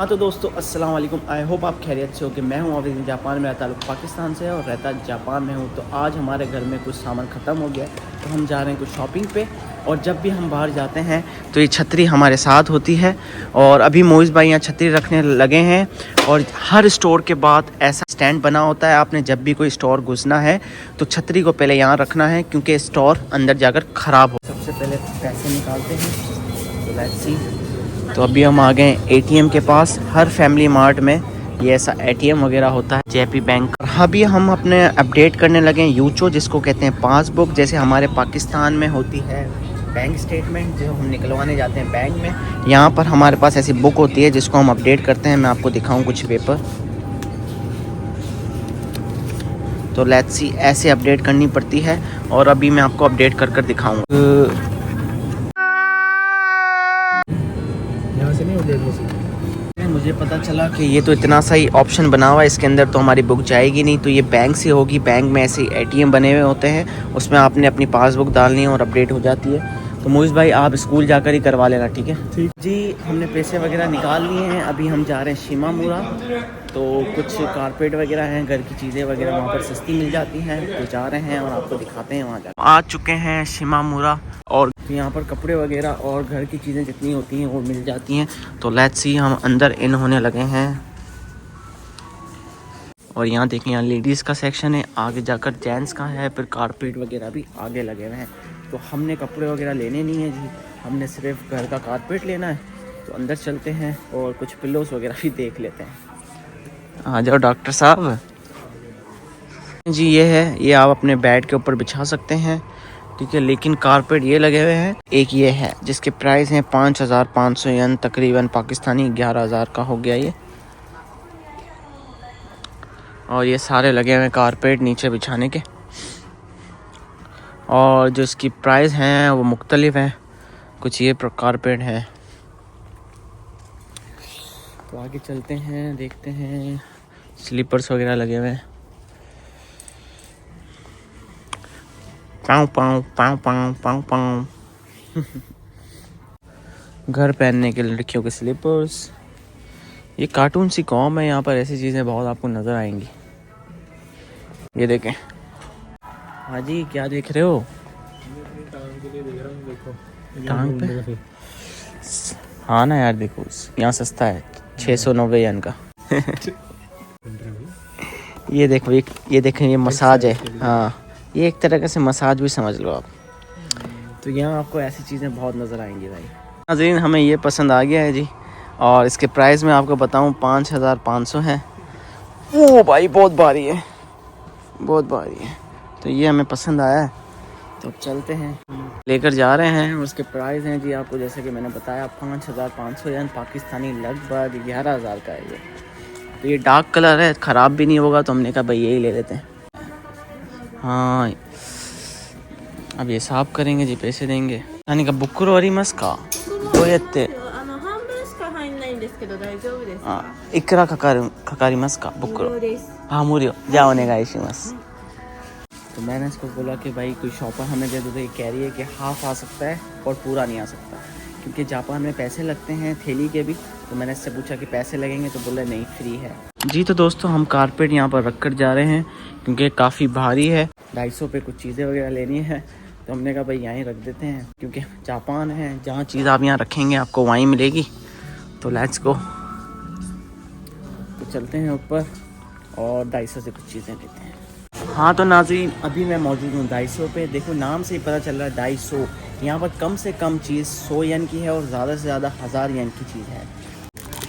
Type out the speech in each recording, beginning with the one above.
हाँ तो दोस्तों अस्सलाम वालेकुम। आई होप आप खैरियत से हो कि मैं हूँ अभी जापान में, मेरा ताल्लुक पाकिस्तान से है और रहता जापान में हूँ। तो आज हमारे घर में कुछ सामान ख़त्म हो गया है तो हम जा रहे हैं कुछ शॉपिंग पे। और जब भी हम बाहर जाते हैं तो ये छतरी हमारे साथ होती है। और अभी मोइज़ भाई यहाँ छतरी रखने लगे हैं। और हर स्टोर के बाद ऐसा स्टैंड बना होता है, आपने जब भी कोई स्टोर घुसना है तो छतरी को पहले यहाँ रखना है क्योंकि स्टोर अंदर जाकर ख़राब हो। सबसे पहले पैसे निकालते हैं तो लेट्स सी। तो अभी हम आ गए एटीएम के पास। हर फैमिली मार्ट में ये ऐसा एटीएम वगैरह होता है, जेपी बैंक। अभी हम अपने अपडेट करने लगे हैं यूचो, जिसको कहते हैं पासबुक। जैसे हमारे पाकिस्तान में होती है बैंक स्टेटमेंट, जो हम निकलवाने जाते हैं बैंक में, यहाँ पर हमारे पास ऐसी बुक होती है जिसको हम अपडेट करते हैं। मैं आपको दिखाऊँ कुछ पेपर। तो लेट्स सी, ऐसे अपडेट करनी पड़ती है और अभी मैं आपको अपडेट कर दिखाऊँगा। मुझे पता चला कि ये तो इतना सा ही ऑप्शन बना हुआ है, इसके अंदर तो हमारी बुक जाएगी नहीं। तो ये बैंक से होगी। बैंक में ऐसे एटीएम बने हुए होते हैं, उसमें आपने अपनी पासबुक डालनी है और अपडेट हो जाती है। तो मोइज़ भाई आप स्कूल जाकर ही करवा लेना, ठीक है? ठीक जी। हमने पैसे वगैरह निकाल लिए हैं। अभी हम जा रहे हैं शिमामुरा। तो कुछ कारपेट वगैरह हैं, घर की चीज़ें वगैरह वहाँ पर सस्ती मिल जाती हैं, तो जा रहे हैं और आपको दिखाते हैं। वहाँ जा आ चुके हैं शिमामुरा और यहाँ पर कपड़े वगैरह और घर की चीज़ें जितनी होती हैं वो मिल जाती हैं। तो लेट्स सी, हम अंदर इन होने लगे हैं। और यहाँ देखें, यहाँ लेडीज़ का सेक्शन है, आगे जाकर जेंट्स का है, फिर कारपेट वगैरह भी आगे लगे हुए हैं। तो हमने कपड़े वगैरह लेने नहीं है जी, हमने सिर्फ घर का कारपेट लेना है। तो अंदर चलते हैं और कुछ पिल्लोस वगैरह भी देख लेते हैं। आ जाओ डॉक्टर साहब जी। ये है, ये आप अपने बेड के ऊपर बिछा सकते हैं, ठीक है। लेकिन कारपेट ये लगे हुए हैं। एक ये है जिसके प्राइस हैं 5500 येन, तकरीबन पाकिस्तानी 11,000 का हो गया ये। और ये सारे लगे हुए हैं कारपेट नीचे बिछाने के, और जो इसकी प्राइस हैं वो मुख्तलिफ हैं। कुछ ये कारपेट है। तो आगे चलते हैं, देखते हैं। स्लीपर्स वगैरह लगे हुए हैं। पाँव पाँव पाँव पाँव पाँव पाँव घर पहनने के लड़कियों के स्लीपर्स। ये कार्टून सी कॉम है, यहाँ पर ऐसी चीज़ें बहुत आपको नज़र आएंगी। ये देखें। हाँ जी, क्या देख रहे हो? टांग पे? हाँ ना यार, देखो यहाँ सस्ता है 690 येन का। ये देखो, ये देखें, ये मसाज है। हाँ, ये एक तरह से मसाज भी समझ लो आप। तो यहाँ आपको ऐसी चीज़ें बहुत नज़र आएंगी भाई। नाज़रीन, हमें ये पसंद आ गया है जी, और इसके प्राइस में आपको बताऊँ 5500 है। ओ भाई, बहुत भारी है, बहुत भारी है। तो ये हमें पसंद आया है, तो अब चलते हैं, लेकर जा रहे हैं। उसके प्राइस हैं जी आपको, जैसे कि मैंने बताया, 5500 येन, पाकिस्तानी लगभग 11,000 का है ये। तो ये डार्क कलर है, ख़राब भी नहीं होगा, तो हमने कहा भाई यही ले लेते हैं। हाँ, अब ये साफ करेंगे जी, पैसे देंगे। यानी का बुक्कुरो आरिमासु का?どうやって？半分しか入んないんですけど大丈夫ですか？いくらかかりますかबुक्कुरो? 無料です。हाँ, मुझे जाお願いします。तो मैंने इसको बोला कि भाई कोई शॉपर हमें दे दो। तो ये कह रही है कि हाफ आ सकता है और पूरा नहीं आ सकता, क्योंकि जापान में पैसे लगते हैं थैली के भी। तो मैंने इससे पूछा कि पैसे लगेंगे, तो बोला नहीं, फ्री है जी। तो दोस्तों, हम कारपेट यहाँ पर रख कर जा रहे हैं क्योंकि काफ़ी भारी है। 250 पे कुछ चीज़ें वगैरह लेनी है, तो हमने कहा भाई यहीं रख देते हैं, क्योंकि जापान है, जहाँ चीज़ आप यहाँ रखेंगे आपको वहीं मिलेगी। तो लेट्स गो। तो चलते हैं ऊपर और 250 से कुछ चीज़ें लेते हैं। हाँ तो नाज़रीन, अभी मैं मौजूद हूँ 250 पे। देखो, नाम से ही पता चल रहा है 250। यहाँ पर कम से कम चीज़ 100 येन की है और ज़्यादा से ज़्यादा 1000 येन की चीज़ है।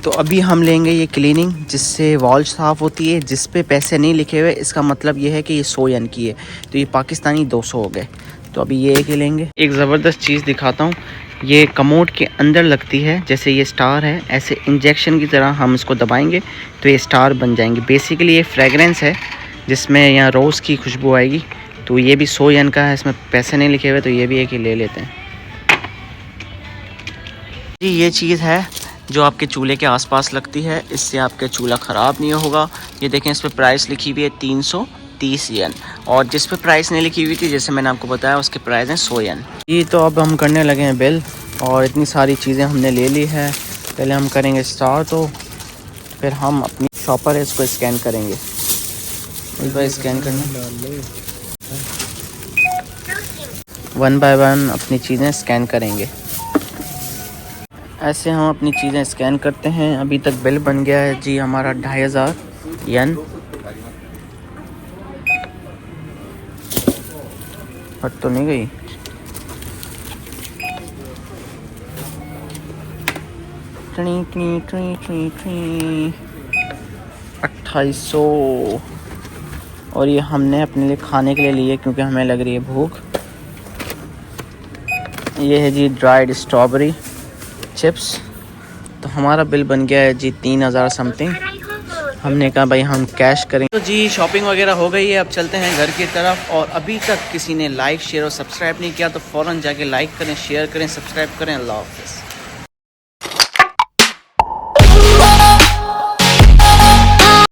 तो अभी हम लेंगे ये क्लीनिंग, जिससे वॉल साफ़ होती है। जिस पे पैसे नहीं लिखे हुए, इसका मतलब ये है कि ये 100 येन की है, तो ये पाकिस्तानी 200 हो गए। तो अभी ये एक ही लेंगे। एक ज़बरदस्त चीज़ दिखाता हूँ, ये कमोड के अंदर लगती है। जैसे ये स्टार है, ऐसे इंजेक्शन की तरह हम इसको दबाएंगे तो ये स्टार बन जाएंगे। बेसिकली ये फ्रेगरेंस है जिसमें यहाँ रोज़ की खुशबू आएगी। तो ये भी 100 येन का है, इसमें पैसे नहीं लिखे हुए, तो ये भी एक ही ले लेते हैं जी। ये चीज़ है जो आपके चूल्हे के आसपास लगती है, इससे आपका चूल्हा ख़राब नहीं होगा। ये देखें, इस पर प्राइस लिखी हुई है 330 येन, और जिस पे प्राइस नहीं लिखी हुई थी, जैसे मैंने आपको बताया, उसके प्राइस हैं 100 येन जी। तो अब हम करने लगे हैं बिल, और इतनी सारी चीज़ें हमने ले ली है। पहले हम करेंगे स्टार्ट। तो फिर हम अपनी शॉपर है इसको स्कैन करेंगे। इस बार स्कैन करना, 1 बाय 1 अपनी चीज़ें स्कैन करेंगे। ऐसे हम अपनी चीज़ें स्कैन करते हैं। अभी तक बिल बन गया है जी हमारा 2500 येन। हट तो नहीं गई। Tree tree tree tree tree 2800। और ये हमने अपने लिए खाने के लिए लिए क्योंकि हमें लग रही है भूख। ये है जी ड्राइड स्ट्रॉबेरी चिप्स। तो हमारा बिल बन गया है जी 3000 समथिंग। हमने कहा भाई हम कैश करेंगे। तो जी शॉपिंग वगैरह हो गई है, अब चलते हैं घर की तरफ। और अभी तक किसी ने लाइक शेयर और सब्सक्राइब नहीं किया तो फ़ौरन जाके लाइक करें, शेयर करें, सब्सक्राइब करें। अल्लाह हाफ़िज़।